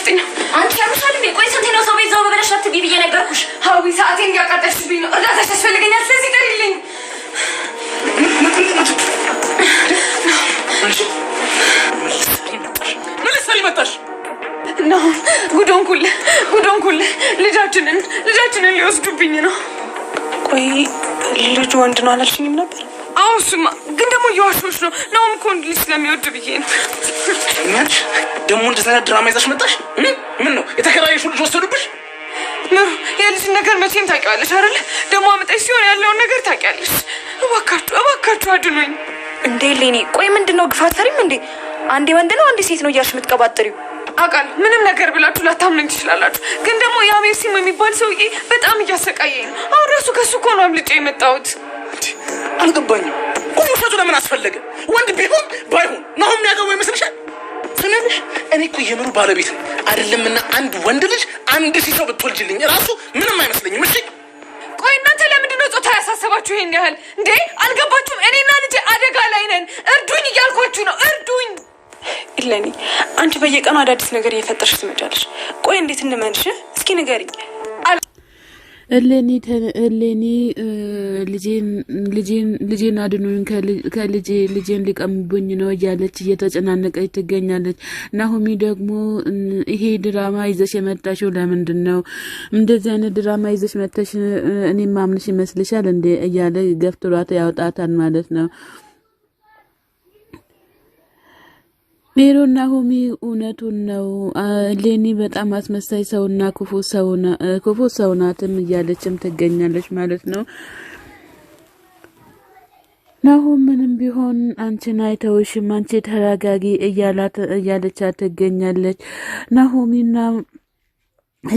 እየተጫወትኩኝ ነው። አንቺ ያምሻል እንዴ? ቆይ ስንቴ ነው ሰው ቤት ዘው በበለሽ አትግቢ ብዬ ነገርኩሽ? ሀዊ ሰዓቴን እያቃጠልሽብኝ ነው። እርዳታሽ ያስፈልገኛል። ስለዚህ ቀሪልኝ። ምን ልትሰሪ መጣሽ? ነው ጉዶንኩል ልጃችንን ሊወስዱብኝ ነው። ቆይ ልጁ ወንድ ነው አላልሽኝም ነበር? አዎ እሱማ ግን ደግሞ እየዋሾች ነው። ናውም እኮ ወንድ ልጅ ስለሚወድ ብዬ ነው። እኛች ደግሞ እንደዛ ድራማ ይዛሽ መጣሽ? ምን ነው የተከራየሽው ልጅ ወሰዱብሽ? ምሩ የልጅ ነገር መቼም ታውቂዋለሽ አይደለ? ደግሞ አመጣሽ ሲሆን ያለውን ነገር ታውቂያለሽ። እባካችሁ አድኖኝ። እንዴ ሌኒ ቆይ ምንድነው ግፋት ፈሪም እንዴ? አንዴ ወንድ ነው አንዴ ሴት ነው እያልሽ የምትቀባጥሪው? አውቃለሁ ምንም ነገር ብላችሁ ላታምነኝ ትችላላችሁ። ግን ደግሞ ያ ሜርሲሞ የሚባል ሰውዬ በጣም እያሰቃየኝ ነው። አሁን ራሱ ከሱ እኮ ነው አምልጬ የመጣሁት። አልገባኝም። ቆይ ውሸቱ ለምን አስፈለገ? ወንድ ቢሆን ባይሆን ነው የሚያገባው ይመስልሻል? ስለዚህ እኔ እኮ የምሩ ባለቤት ነኝ አይደለምና አንድ ወንድ ልጅ አንድ ሲሰው ብትወልጅልኝ ራሱ ምንም አይመስለኝም። እሺ ቆይ እናንተ ለምንድን ነው ጾታ ያሳሰባችሁ ይሄን ያህል እንዴ? አልገባችሁም? እኔና ልጄ አደጋ ላይ ነን። እርዱኝ እያልኳችሁ ነው። እርዱኝ። ኢለኒ አንቺ በየቀኑ አዳዲስ ነገር እየፈጠርሽ ትመጫለሽ። ቆይ እንዴት እንመንሽ? እስኪ ንገሪኝ። እሌኒ ልጄን አድኑኝ ልጄን ሊቀሙብኝ ነው እያለች እየተጨናነቀች ትገኛለች። ናሆሚ ደግሞ ይሄ ድራማ ይዘሽ የመጣሽው ለምንድን ነው? እንደዚህ አይነት ድራማ ይዘሽ መጥተሽ እኔ ማምንሽ ይመስልሻል እንዴ? እያለ ገፍትሯት ያወጣታል ማለት ነው። ሜሮን ናሆሚ እውነቱን ነው ሌኒ በጣም አስመሳይ ሰውና ክፉ ሰው ናትም እያለችም ትገኛለች ማለት ነው። ናሆም ምንም ቢሆን አንቺን አይተውሽም፣ አንቺ ተረጋጊ እያለቻት ትገኛለች። ናሆሚና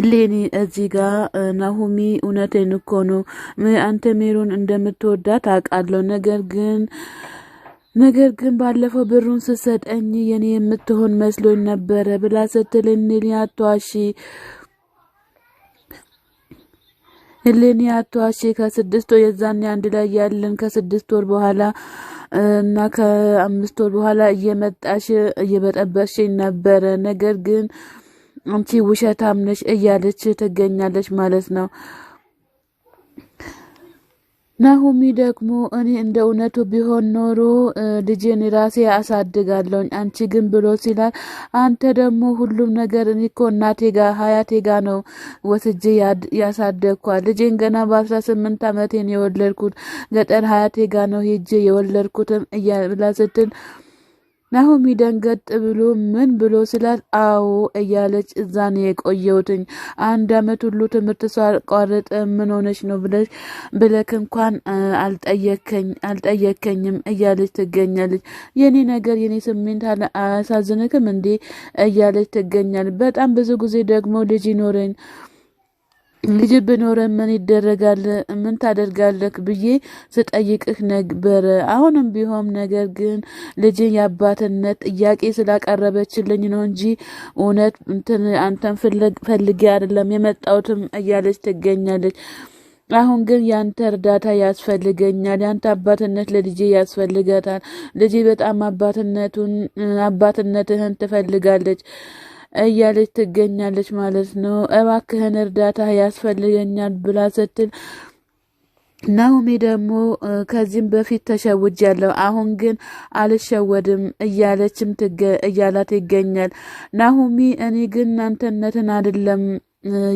ሌኒ እዚህ ጋር ናሆሚ እውነቴን እኮ ነው አንተ ሜሮን እንደምትወዳት አውቃለሁ፣ ነገር ግን ባለፈው ብሩን ስሰጠኝ የኔ የምትሆን መስሎኝ ነበረ ብላ ስትልኝ አትዋሺ ከ6 ወር የዛኔ አንድ ላይ ያለን ከ6 ወር በኋላ እና ከ5 ወር በኋላ እየመጣሽ እየበጠበሽኝ ነበረ፣ ነገር ግን አንቺ ውሸታም ነሽ እያለች ትገኛለች ማለት ነው። ናሆሚ ደግሞ እኔ እንደ እውነቱ ቢሆን ኖሮ ልጄን ራሴ አሳድጋለሁ አንቺ ግን ብሎ ሲላል፣ አንተ ደግሞ ሁሉም ነገር እኔ እኮ እናቴ ጋር ሀያቴ ጋር ነው ወስጄ ያሳደግኳት ልጄን ገና በ18 ዓመቴን የወለድኩት ገጠር ሀያቴ ጋር ነው ሄጄ የወለድኩትም እያብላ ስትል ናሆሚ ደንገጥ ብሎ ምን ብሎ ስላል አዎ እያለች እዛን የቆየውትኝ 1 ዓመት ሁሉ ትምህርት ሳቋርጥ ምን ሆነች ነው ብለክ እንኳን አልጠየከኝም እያለች ትገኛለች። የኔ ነገር የኔ ስሜት አያሳዝንክም እንዴ እያለች ትገኛለች። በጣም ብዙ ጊዜ ደግሞ ልጅ ብኖረን ምን ይደረጋል ምን ታደርጋለህ ብዬ ስጠይቅህ ነበር። አሁንም ቢሆን ነገር ግን ልጅ የአባትነት ጥያቄ ስላቀረበችልኝ ነው እንጂ እውነት አንተን ፈልጌ አይደለም የመጣሁትም እያለች ትገኛለች። አሁን ግን ያንተ እርዳታ ያስፈልገኛል፣ ያንተ አባትነት ለልጄ ያስፈልጋታል። ልጄ በጣም አባትነትህን ትፈልጋለች እያለች ትገኛለች ማለት ነው። እባክህን እርዳታ ያስፈልገኛል ብላ ስትል ናሆሚ ደግሞ ከዚህም በፊት ተሸውጃለሁ አሁን ግን አልሸወድም እያላት ይገኛል። ናሆሚ እኔ ግን አንተነትን አይደለም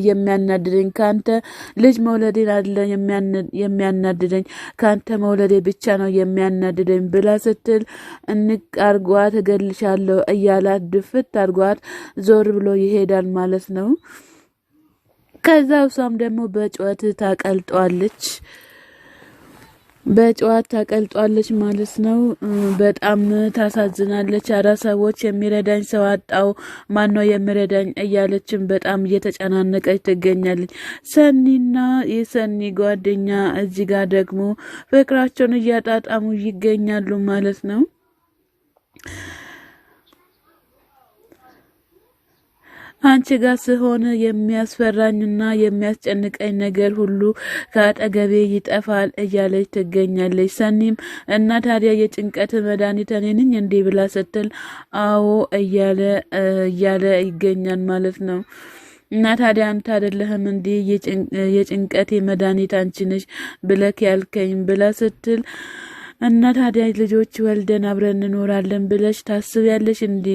የሚያናድደኝ ካንተ ልጅ መውለዴን አይደለም የሚያናድደኝ ካንተ መውለዴ ብቻ ነው የሚያናድደኝ ብላ ስትል እንቅ አርጓት እገልሻለሁ እያላት ድፍት አርጓት ዞር ብሎ ይሄዳል ማለት ነው። ከዛ እሷም ደግሞ በጨዋታ ታቀልጧለች ማለት ነው። በጣም ታሳዝናለች። ሰዎች የሚረዳኝ ሰው አጣው፣ ማነው የሚረዳኝ እያለችም በጣም እየተጨናነቀች ትገኛለች። ሰኒና የሰኒ ጓደኛ እዚህ ጋር ደግሞ ፍቅራቸውን እያጣጣሙ ይገኛሉ ማለት ነው። አንቺ ጋር ስሆን የሚያስፈራኝና የሚያስጨንቀኝ ነገር ሁሉ ከአጠገቤ ይጠፋል እያለች ትገኛለች። ሰኒም እና ታዲያ የጭንቀት መድኃኒት እኔ ነኝ እንዴ ብላ ስትል አዎ እያለ ይገኛል ማለት ነው። እና ታዲያ አንተ አይደለህም እንዴ የጭንቀት መድኃኒት አንቺ ነሽ ብለክ ያልከኝ ብላ ስትል እና ታዲያ ልጆች ወልደን አብረን እንኖራለን ብለሽ ታስቢያለሽ እንዴ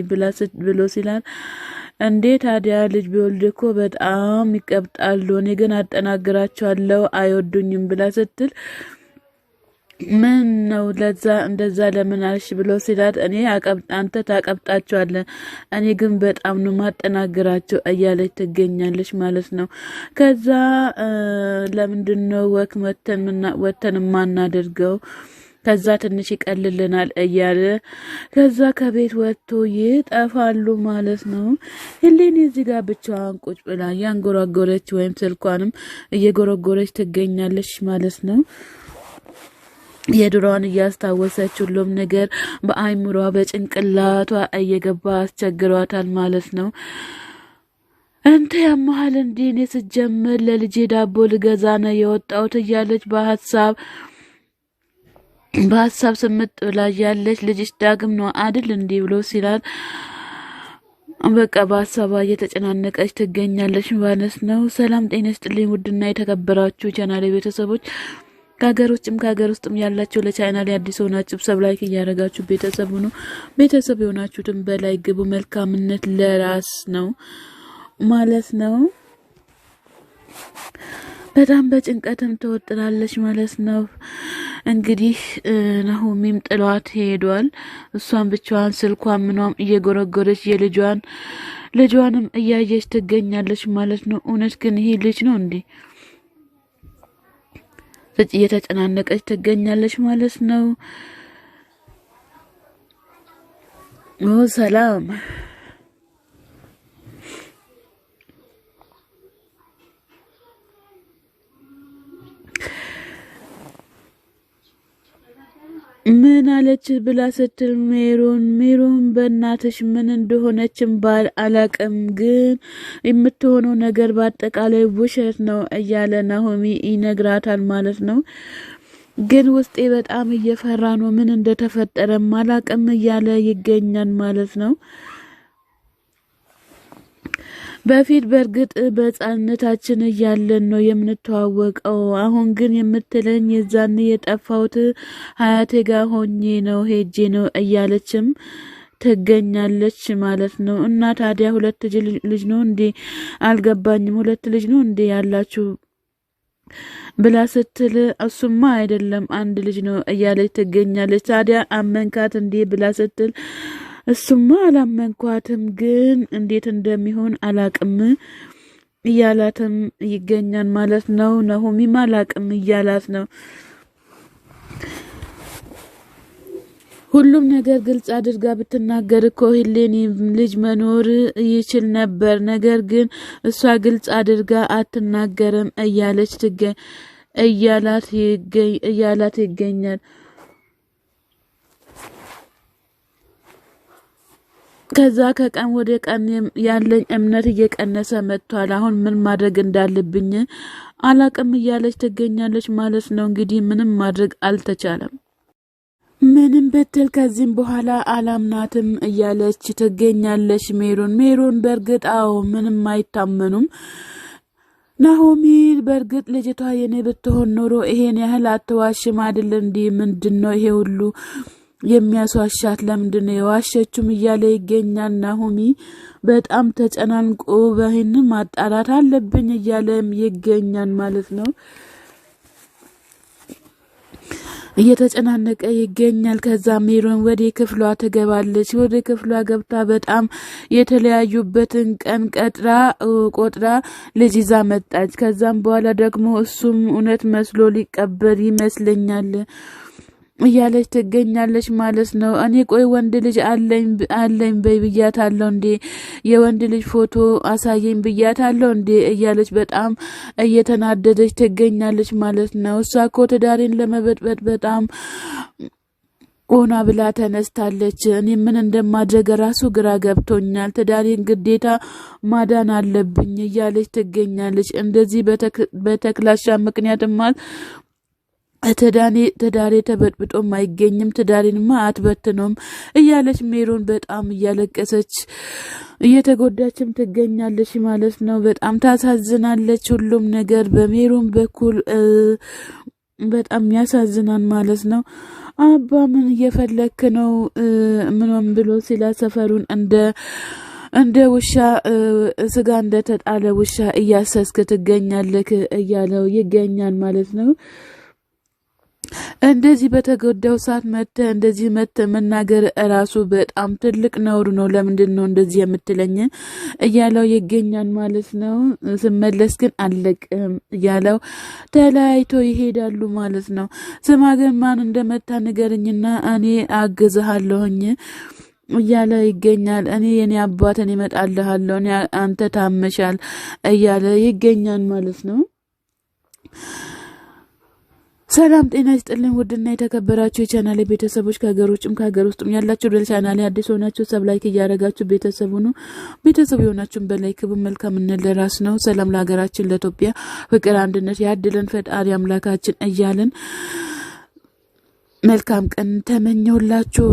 ብሎ ሲላል እንዴ ታዲያ ልጅ ቢወልድ እኮ በጣም ይቀብጣሉ፣ እኔ ግን አጠናግራቸዋለሁ አይወዱኝም ብላ ስትል ምን ነው ለዛ እንደዛ ለምን አልሽ ብሎ ሲላት እኔ አንተ ታቀብጣቸዋለህ፣ እኔ ግን በጣም ነው ማጠናግራቸው እያለች ትገኛለች ማለት ነው። ከዛ ለምንድነው ወተን ማናደርገው ከዛ ትንሽ ይቀልልናል እያለ ከዛ ከቤት ወጥቶ ይጠፋሉ ማለት ነው። ሄሌኒ እዚህ ጋር ብቻዋን ቁጭ ብላ ያንጎራጎረች ወይም ስልኳንም እየጎረጎረች ትገኛለች ማለት ነው። የድሮዋን እያስታወሰች ሁሉም ነገር በአይምሯ በጭንቅላቷ እየገባ አስቸግሯታል ማለት ነው። እንተ ያመሃል እንዴ እኔ ስጀምር ለልጄ ዳቦ ልገዛ ነው የወጣሁት እያለች በሀሳብ ስምጥ ብላ ያለች ልጅሽ ዳግም ነው አይደል እንዴ ብሎ ሲላል በቃ በሀሳቧ እየተጨናነቀች ትገኛለች ማለት ነው። ሰላም ጤና ይስጥልኝ ውድና የተከበራችሁ ቻናሌ ቤተሰቦች ከሀገር ውጭም ከሀገር ውስጥም ያላችሁ ለቻናሌ አዲስ ሆናችሁ ሰብስክራይብ እያደረጋችሁ ቤተሰብ ሁኑ። ቤተሰብ የሆናችሁትም በላይ ግቡ። መልካምነት ለራስ ነው ማለት ነው። በጣም በጭንቀትም ተወጥራለች ማለት ነው። እንግዲህ ናሆሚም ጥሏት ሄዷል። እሷን ብቻዋን ስልኳን ምኗም እየጎረጎረች ልጇንም እያየች ትገኛለች ማለት ነው። እውነት ግን ይሄ ልጅ ነው እንዴ? እየተጨናነቀች ትገኛለች ማለት ነው። ሰላም ምን አለች ብላ ስትል ሜሮን በእናትሽ ምን እንደሆነችም ባል አላቅም፣ ግን የምትሆነው ነገር በአጠቃላይ ውሸት ነው እያለ ናሆሚ ይነግራታል ማለት ነው። ግን ውስጤ በጣም እየፈራ ነው፣ ምን እንደተፈጠረም አላቅም እያለ ይገኛል ማለት ነው። በፊት በእርግጥ በሕፃንነታችን እያለን ነው የምንተዋወቀው። አሁን ግን የምትለኝ የዛን የጠፋሁት ሀያቴ ጋር ሆኜ ነው ሄጄ ነው እያለችም ትገኛለች ማለት ነው። እና ታዲያ ሁለት ልጅ ነው እንዴ? አልገባኝም። ሁለት ልጅ ነው እንዴ ያላችሁ ብላ ስትል እሱማ አይደለም አንድ ልጅ ነው እያለች ትገኛለች። ታዲያ አመንካት እንዴ ብላ ስትል እሱማ አላመንኳትም፣ ግን እንዴት እንደሚሆን አላቅም እያላትም ይገኛል ማለት ነው። ናሆሚም አላቅም እያላት ነው። ሁሉም ነገር ግልጽ አድርጋ ብትናገር እኮ ሄሌኒ ልጅ መኖር ይችል ነበር። ነገር ግን እሷ ግልጽ አድርጋ አትናገርም እያላት ይገኛል። ከዛ ከቀን ወደ ቀን ያለኝ እምነት እየቀነሰ መጥቷል። አሁን ምን ማድረግ እንዳለብኝ አላቅም እያለች ትገኛለች ማለት ነው። እንግዲህ ምንም ማድረግ አልተቻለም። ምንም ብትል ከዚህም በኋላ አላምናትም እያለች ትገኛለች ሜሮን በእርግጥ አዎ ምንም አይታመኑም። ናሆሚ በእርግጥ ልጅቷ የኔ ብትሆን ኖሮ ይሄን ያህል አትዋሽም አይደል እንዴ? ምንድነው ይሄ ሁሉ የሚያስዋሻት? ለምንድን ነው የዋሸችም እያለ ይገኛል። ናሆሚ በጣም ተጨናንቆ በይህን ማጣራት አለብኝ እያለም ይገኛል ማለት ነው። እየተጨናነቀ ይገኛል። ከዛ ሜሮን ወደ ክፍሏ ትገባለች። ወደ ክፍሏ ገብታ በጣም የተለያዩበትን ቀን ቆጥራ ልጅ ይዛ መጣች። ከዛም በኋላ ደግሞ እሱም እውነት መስሎ ሊቀበል ይመስለኛል እያለች ትገኛለች ማለት ነው። እኔ ቆይ ወንድ ልጅ አለኝ በይ ብያታለሁ እንዴ? የወንድ ልጅ ፎቶ አሳየኝ ብያታለሁ እንዴ? እያለች በጣም እየተናደደች ትገኛለች ማለት ነው። እሷ እኮ ትዳሬን ለመበጥበጥ በጣም ሆና ብላ ተነስታለች። እኔ ምን እንደማድረግ ራሱ ግራ ገብቶኛል። ትዳሬን ግዴታ ማዳን አለብኝ እያለች ትገኛለች። እንደዚህ በተክላሻ ምክንያትማ ትዳሬ ተበጥብጦም አይገኝም፣ ትዳሬንማ አትበትነውም እያለች ሜሮን በጣም እያለቀሰች እየተጎዳችም ትገኛለች ማለት ነው። በጣም ታሳዝናለች። ሁሉም ነገር በሜሮን በኩል በጣም ያሳዝናል ማለት ነው። አባ ምን እየፈለክ ነው ምንም ብሎ ሲላ ሰፈሩን እንደ ውሻ ስጋ እንደተጣለ ውሻ እያሰስክ ትገኛለክ እያለው ይገኛል ማለት ነው። እንደዚህ በተጎዳው ሰዓት እንደዚህ መናገር ራሱ በጣም ትልቅ ነውር ነው። ለምንድን ነው እንደዚህ የምትለኝ እያለው ይገኛል ማለት ነው። ስመለስ ግን አለቅም እያለው ተለያይቶ ይሄዳሉ ማለት ነው። ስማ ግን ማን እንደመታ ንገርኝና እኔ አግዝሃለሁኝ እያለ ይገኛል። እኔ የኔ አባት እኔ እመጣልሃለሁ፣ እኔ አንተ ታመሻል እያለ ይገኛል ማለት ነው። ሰላም ጤና ይስጥልኝ ውድና የተከበራችሁ የቻናሌ ቤተሰቦች ከሀገር ውጭም ከሀገር ውስጥም ያላችሁ ለቻናሌ አዲስ ሆናችሁ ሰብስክራይብ እያደረጋችሁ ቤተሰቡ ነው። ቤተሰቡ የሆናችሁን በላይክ መልካም እንለራስ ነው። ሰላም ለሀገራችን ለኢትዮጵያ ፍቅር አንድነት ያድለን ፈጣሪ አምላካችን እያልን መልካም ቀን ተመኘሁላችሁ።